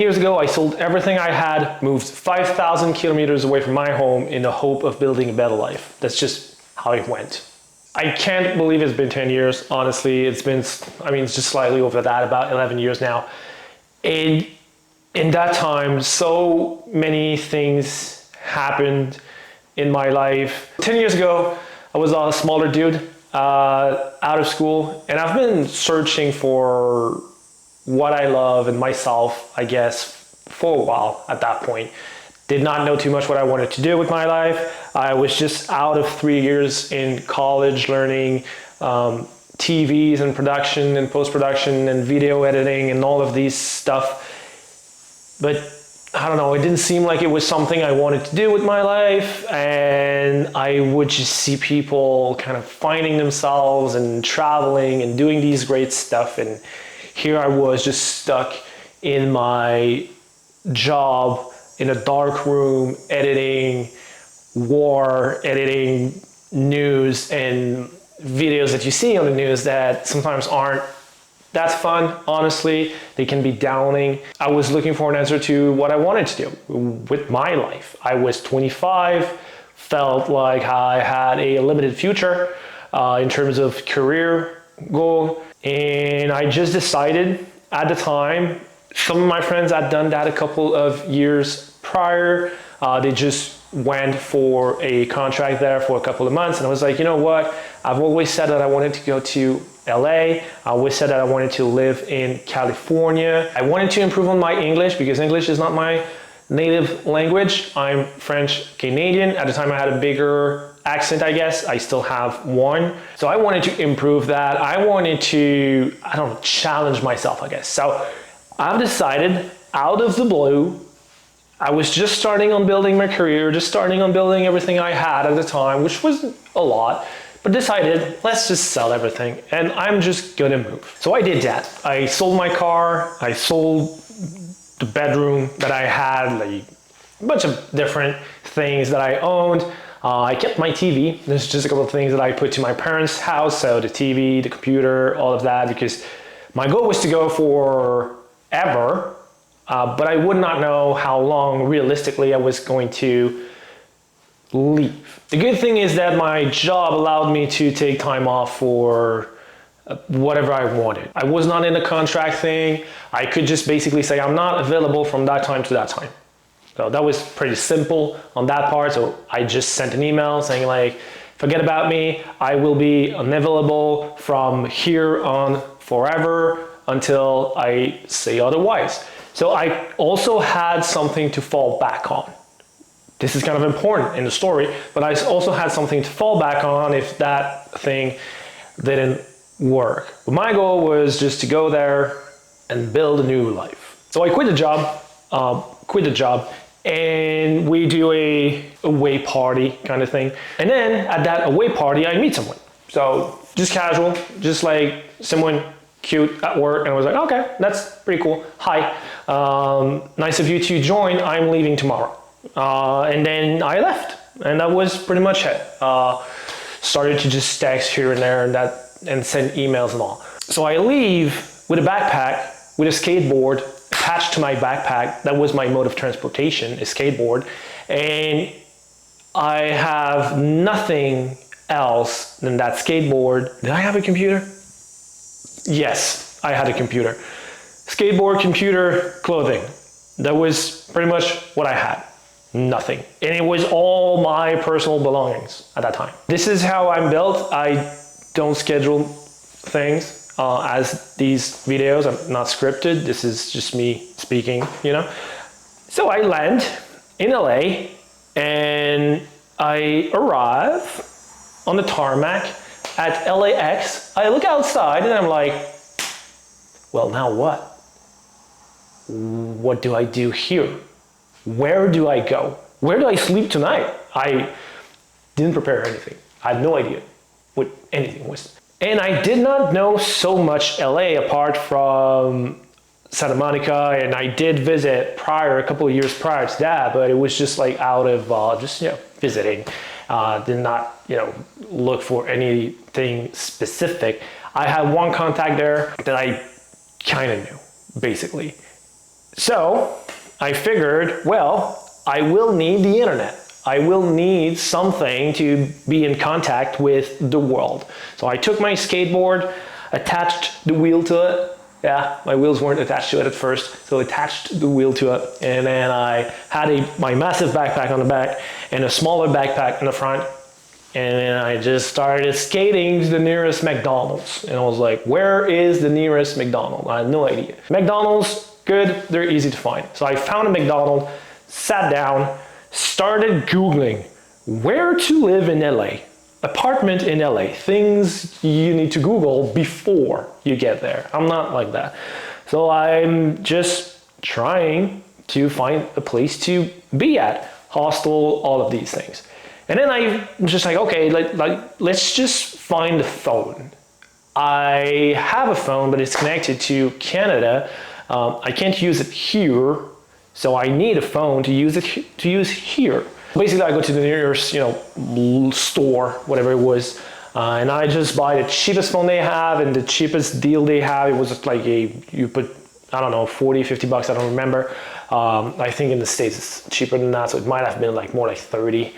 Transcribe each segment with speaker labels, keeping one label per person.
Speaker 1: Years ago, I sold everything I had, moved 5,000 kilometers away from my home in the hope of building a better life. That's just how it went. I can't believe it's been 10 years, honestly. It's just slightly over that, about 11 years now. And in that time, so many things happened in my life. 10 years ago, I was a smaller dude, out of school, and I've been searching for what I love and myself, I guess, for a while at that point. Did not know too much what I wanted to do with my life. I was just out of 3 years in college learning TVs and production and post-production and video editing and all of these stuff. But I don't know, it didn't seem like it was something I wanted to do with my life, and I would just see people kind of finding themselves and traveling and doing these great stuff, and here I was just stuck in my job in a dark room editing news and videos that you see on the news that sometimes aren't that fun, honestly. They can be downing. I was looking for an answer to what I wanted to do with my life. I was 25, felt like I had a limited future in terms of career goal. And I just decided at the time, some of my friends had done that a couple of years prior. They just went for a contract there for a couple of months. And I was like, you know what? I've always said that I wanted to go to LA. I always said that I wanted to live in California. I wanted to improve on my English because English is not my native language. I'm French Canadian. At the time I had a bigger accent, I guess. I still have one. So I wanted to improve that. I wanted to, challenge myself, I guess. So I've decided out of the blue, I was just starting on building my career, just starting on building everything I had at the time, which was a lot, but decided, let's just sell everything and I'm just gonna move. So I did that. I sold my car, I sold the bedroom that I had, like a bunch of different things that I owned. I kept my TV. There's just a couple of things that I put to my parents' house, so the TV, the computer, all of that, because my goal was to go forever, but I would not know how long realistically I was going to leave. The good thing is that my job allowed me to take time off for whatever I wanted. I was not in a contract thing. I could just basically say I'm not available from that time to that time. So that was pretty simple on that part. So I just sent an email saying like, forget about me. I will be unavailable from here on forever until I say otherwise. So I also had something to fall back on. This is kind of important in the story, but I also had something to fall back on if that thing didn't work. But my goal was just to go there and build a new life. So I quit the job, and we do a away party kind of thing. And then at that away party, I meet someone. So just casual, just like someone cute at work, and I was like, okay, that's pretty cool. Hi, nice of you to join. I'm leaving tomorrow. And then I left, and that was pretty much it. Started to just text here and there and send emails and all. So I leave with a backpack, with a skateboard attached to my backpack. That was my mode of transportation, a skateboard. And I have nothing else than that skateboard. Did I have a computer? Yes, I had a computer. Skateboard, computer, clothing. That was pretty much what I had. Nothing. And it was all my personal belongings at that time. This is how I'm built. I don't schedule things as these videos. I'm not scripted. This is just me speaking, you know? So I land in LA and I arrive on the tarmac at LAX. I look outside and I'm like, well, now what? What do I do here? Where do I go? Where do I sleep tonight? I didn't prepare anything. I had no idea what anything was. And I did not know so much LA apart from Santa Monica, and I did visit a couple of years prior to that, but it was just like out of visiting. Did not look for anything specific. I had one contact there that I kind of knew, basically. So I figured, well, I will need the internet. I will need something to be in contact with the world. So I took my skateboard, attached the wheel to it. Yeah, my wheels weren't attached to it at first, so attached the wheel to it. And then I had my massive backpack on the back and a smaller backpack in the front. And then I just started skating to the nearest McDonald's. And I was like, where is the nearest McDonald's? I had no idea. McDonald's, good, they're easy to find. So I found a McDonald's, sat down, started Googling where to live in LA, apartment in LA, things you need to Google before you get there. I'm not like that. So I'm just trying to find a place to be at, hostel, all of these things. And then I'm just like, okay, let's just find a phone. I have a phone, but it's connected to Canada. I can't use it here. So I need a phone to use here. Basically, I go to the nearest, store, whatever it was, and I just buy the cheapest phone they have and the cheapest deal they have. It was just like you put, I don't know, 40, 50 bucks, I don't remember. I think in the States it's cheaper than that, so it might have been like more like 30.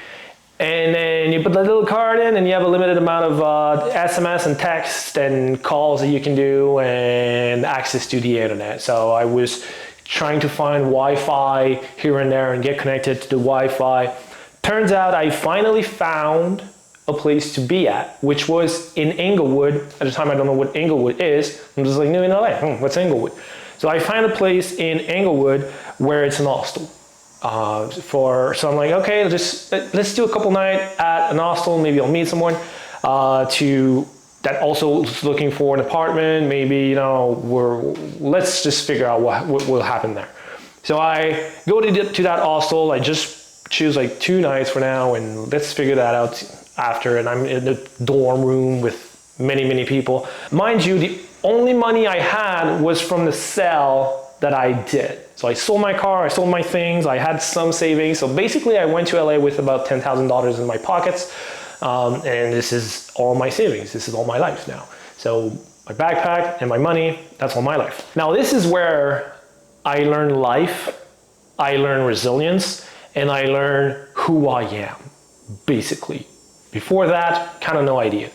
Speaker 1: And then you put that little card in and you have a limited amount of SMS and text and calls that you can do and access to the internet. So I was trying to find Wi-Fi here and there and get connected to the Wi-Fi. Turns out I finally found a place to be at, which was in Inglewood. At the time, I don't know what Inglewood is. I'm just like, new in LA, what's Inglewood? So I found a place in Inglewood where it's an hostel. So I'm like, okay, let's do a couple nights at an hostel. Maybe I'll meet someone that also is looking for an apartment. Maybe, let's just figure out what will happen there. So I go to that hostel. I just choose like 2 nights for now, and let's figure that out after. And I'm in the dorm room with many, many people. Mind you, the only money I had was from the sale that I did. So I sold my car, I sold my things, I had some savings. So basically I went to LA with about $10,000 in my pockets. And this is all my savings. This is all my life now. So my backpack and my money, that's all my life. Now this is where I learn life, I learn resilience, and I learn who I am, basically. Before that, kind of no idea.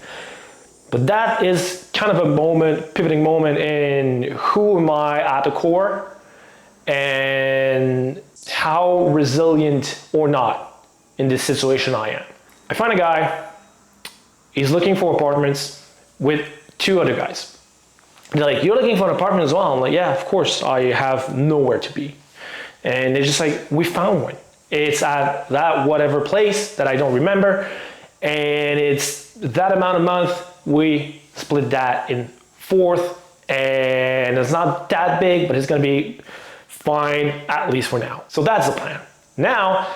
Speaker 1: But that is kind of a pivoting moment in who am I at the core and how resilient or not in this situation I am. I find a guy, he's looking for apartments with 2 other guys. They're like, you're looking for an apartment as well? I'm like, yeah, of course, I have nowhere to be. And they're just like, we found one. It's at that whatever place that I don't remember. And it's that amount a month, we split that in 4th. And it's not that big, but it's gonna be fine, at least for now. So that's the plan. Now,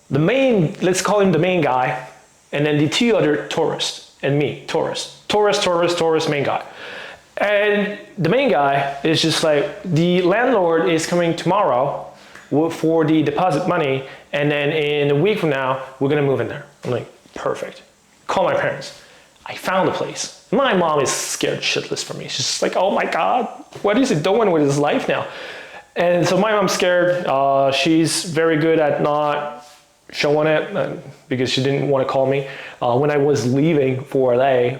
Speaker 1: let's call him the main guy, and then the 2 other tourists, and me, tourist, main guy. And the main guy is just like, the landlord is coming tomorrow for the deposit money, and then in a week from now, we're gonna move in there. I'm like, perfect. Call my parents. I found a place. My mom is scared shitless for me. She's just like, oh my God, what is he doing with his life now? And so my mom's scared. She's very good at not showing it because she didn't want to call me. When I was leaving for LA,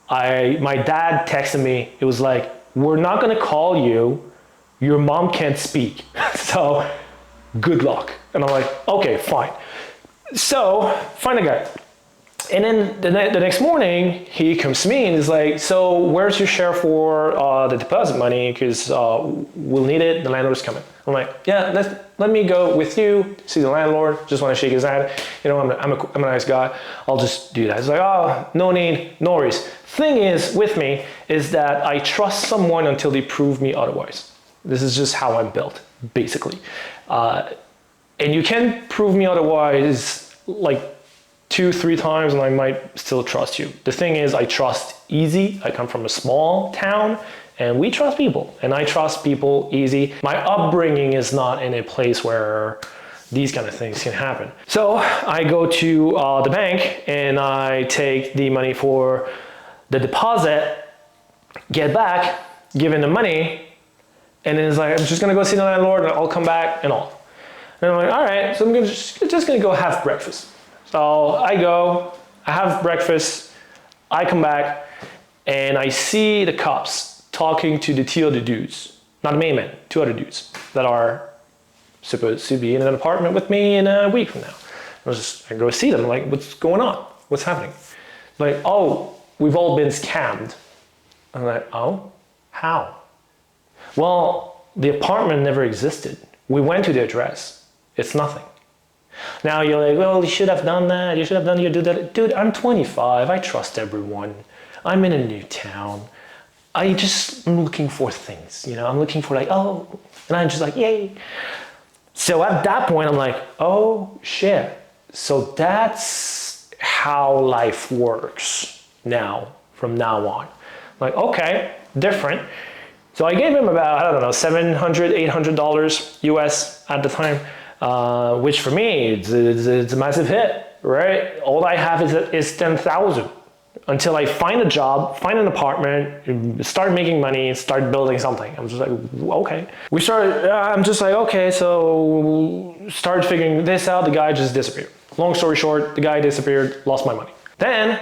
Speaker 1: my dad texted me. It was like, we're not going to call you. Your mom can't speak. So good luck. And I'm like, okay, fine. So find a guy. And then the next morning, he comes to me and is like, so where's your share for the deposit money? Because we'll need it, the landlord's coming. I'm like, yeah, let me go with you, see the landlord, just want to shake his hand. I'm a nice guy, I'll just do that. He's like, oh, no need, no worries. Thing is, with me, is that I trust someone until they prove me otherwise. This is just how I'm built, basically. And you can prove me otherwise, like, 2-3 times and I might still trust you. The thing is, I trust easy. I come from a small town and we trust people, and I trust people easy. My upbringing is not in a place where these kind of things can happen. So I go to the bank and I take the money for the deposit, get back, give in the money, And then it's like, I'm just gonna go see the landlord and I'll come back and all. And I'm like, all right, so I'm just gonna go have breakfast. So I go, I have breakfast, I come back, and I see the cops talking to the two other dudes, not the main man, two other dudes that are supposed to be in an apartment with me in a week from now. I go see them, like, what's going on? What's happening? Like, oh, we've all been scammed. I'm like, oh, how? Well, the apartment never existed. We went to the address. It's nothing. Now you're like, well, you should have done that. You should have done your due diligence. Dude, I'm 25. I trust everyone. I'm in a new town. I'm looking for things, you know? I'm looking for like, oh, and I'm just like, yay. So at that point, I'm like, oh, shit. So that's how life works now, from now on. Like, okay, different. So I gave him about, I don't know, $700, $800 US at the time, which for me, it's a massive hit, right? All I have is 10,000 until I find a job, find an apartment, start making money, start building something. I'm just like, okay. I'm just like, okay, so start figuring this out. The guy just disappeared. Long story short, the guy disappeared, lost my money. Then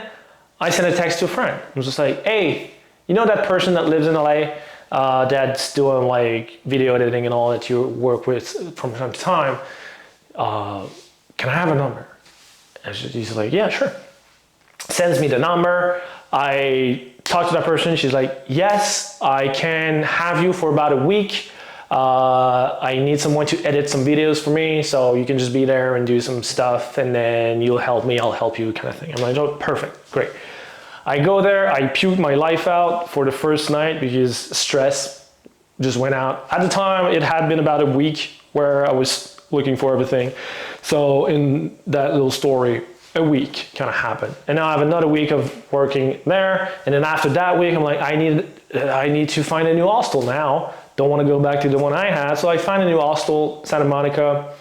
Speaker 1: I sent a text to a friend. I was just like, hey, you know that person that lives in LA that's doing like video editing and all that you work with from time to time? Can I have a number? And he's like, yeah, sure. Sends me the number. I talk to that person. She's like, yes, I can have you for about a week. I need someone to edit some videos for me, so you can just be there and do some stuff, and then you'll help me, I'll help you, kind of thing. I'm like, oh, perfect, great. I go there, I puked my life out for the first night because stress just went out. At the time, it had been about a week where I was looking for everything. So in that little story, a week kind of happened. And now I have another week of working there. And then after that week, I'm like, I need to find a new hostel now. Don't want to go back to the one I had. So I find a new hostel, Santa Monica,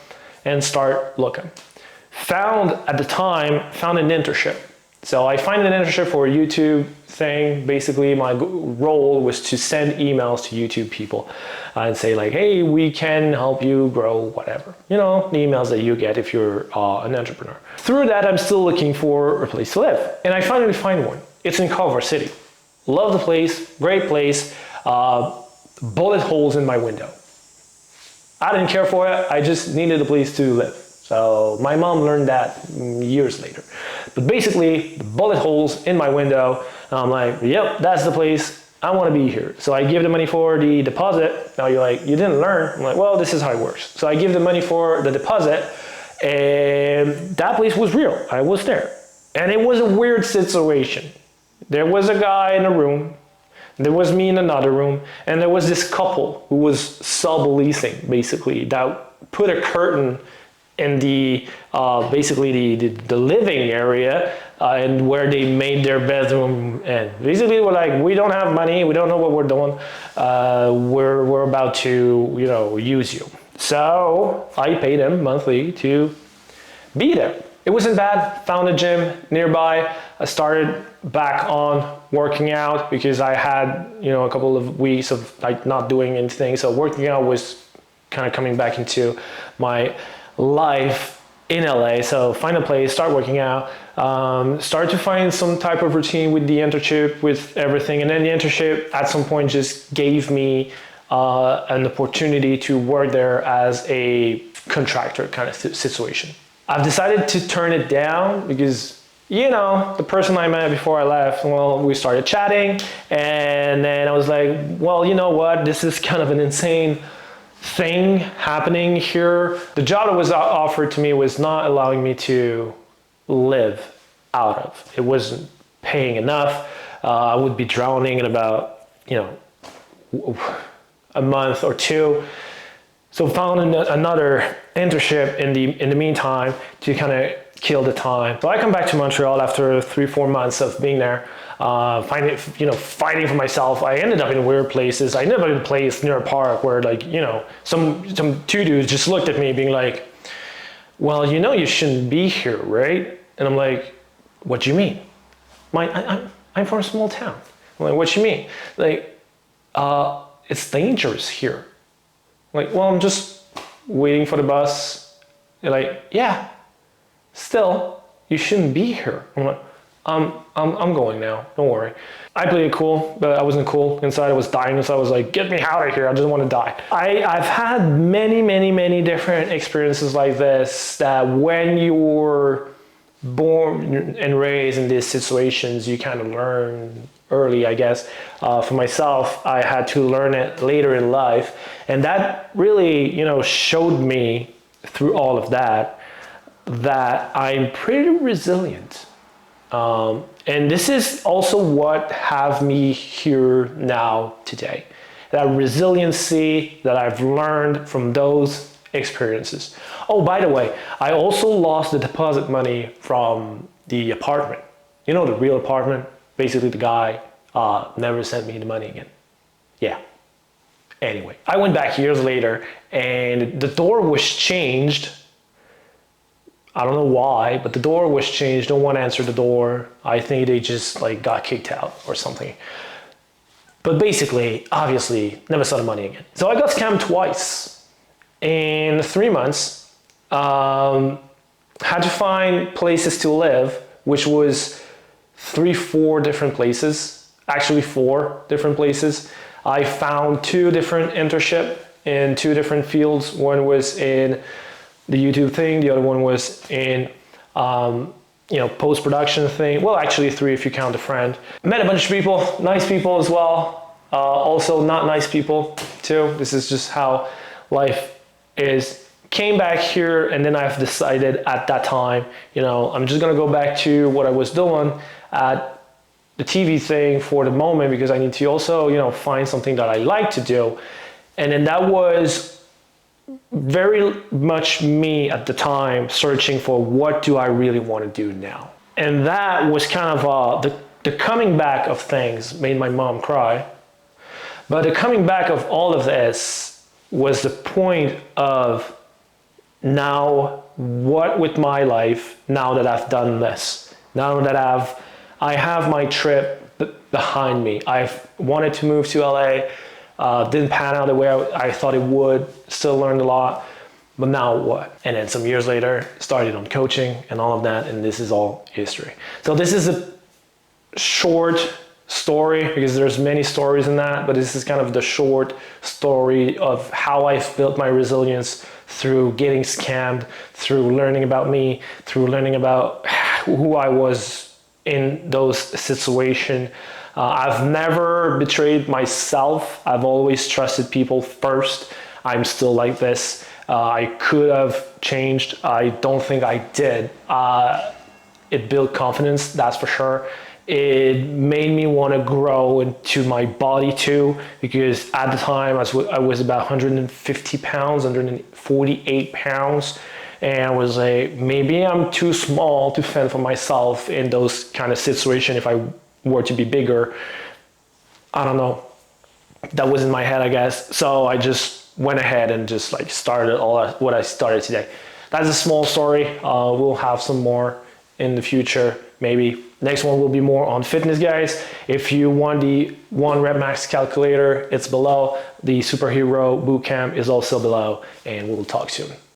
Speaker 1: and start looking. Found an internship. So I find an internship for a YouTube thing. Basically, my role was to send emails to YouTube people and say like, hey, we can help you grow whatever. You know, the emails that you get if you're an entrepreneur. Through that, I'm still looking for a place to live. And I finally find one. It's in Culver City. Love the place, great place. Bullet holes in my window. I didn't care for it. I just needed a place to live. So my mom learned that years later. But basically, the bullet holes in my window, I'm like, yep, that's the place. I want to be here. So I give the money for the deposit. Now you're like, you didn't learn. I'm like, well, this is how it works. So I give the money for the deposit, and that place was real. I was there. And it was a weird situation. There was a guy in a room. There was me in another room, and there was this couple who was subleasing, basically, that put a curtain in the basically the living area and where they made their bedroom. And basically, we're like, we don't have money, we don't know what we're doing. We're about to, you know, use you. So I paid them monthly to be there. It wasn't bad. Found a gym nearby. I started back on working out because I had, you know, a couple of weeks of like not doing anything. So working out was kind of coming back into my life in LA. So find a place, start working out, start to find some type of routine with the internship, with everything. And then the internship at some point just gave me an opportunity to work there as a contractor kind of situation. I've decided to turn it down because, you know, the person I met before I left, well, we started chatting, and then I was like, well, you know what, this is kind of an insane thing happening here. The job that was offered to me was not allowing me to live out of. It wasn't paying enough. I would be drowning in about, you know, a month or two. So found another internship in the meantime to kind of kill the time. So I come back to Montreal after 3-4 months of being there, fighting for myself. I ended up in weird places. I ended up in a place near a park where, like, you know, some two dudes just looked at me being like, well, you know, you shouldn't be here, right? And I'm like, what do you mean? I'm from a small town. I'm like, what do you mean? Like, it's dangerous here. Like, well, I'm just waiting for the bus. They're like, yeah, still, you shouldn't be here. I'm like, I'm going now. Don't worry. I played it cool, but I wasn't cool. Inside, I was dying. Inside, I was like, get me out of here. I just want to die. I've had many different experiences like this, that when you're born and raised in these situations, you kind of learn early, I guess. For myself, I had to learn it later in life. And that really, showed me through all of that I'm pretty resilient. And this is also what have me here now today. That resiliency that I've learned from those experiences. Oh, by the way, I also lost the deposit money from the apartment. The real apartment. Basically, the guy never sent me the money again. Yeah. Anyway, I went back years later and the door was changed. I don't know why, but the door was changed. No one answered the door. I think they just got kicked out or something. But basically, obviously, never saw the money again. So I got scammed twice in 3 months. Had to find places to live, which was 3-4 different places. Actually, 4 different places. I found 2 different internships in 2 different fields. One was in the YouTube thing. The other one was in, post-production thing. Well, actually 3 if you count a friend. Met a bunch of people, nice people as well. Also not nice people too. This is just how life is. Came back here and then I've decided at that time, I'm just gonna go back to what I was doing at the TV thing for the moment, because I need to also, find something that I like to do. And then that was very much me at the time searching for what do I really want to do now. And that was kind of the coming back of things made my mom cry. But the coming back of all of this was the point of now what with my life, now that I've done this, now that I have my trip behind me. I've wanted to move to LA. Didn't pan out the way I thought it would. Still learned a lot, but now what? And then some years later, started on coaching and all of that, and this is all history. So this is a short story, because there's many stories in that, but this is kind of the short story of how I've built my resilience through getting scammed, through learning about me, through learning about who I was in those situations. I've never betrayed myself. I've always trusted people first. I'm still like this. I could have changed. I don't think I did. It built confidence, that's for sure. It made me want to grow into my body too, because at the time I was about 150 pounds, 148 pounds. And I was like, maybe I'm too small to fend for myself in those kind of situations if I were to be bigger. I don't know. That was in my head, I guess. So I just went ahead and just started what I started today. That's a small story. We'll have some more in the future. Maybe next one will be more on fitness, guys. If you want the 1 rep max calculator, it's below. The superhero bootcamp is also below, and we'll talk soon.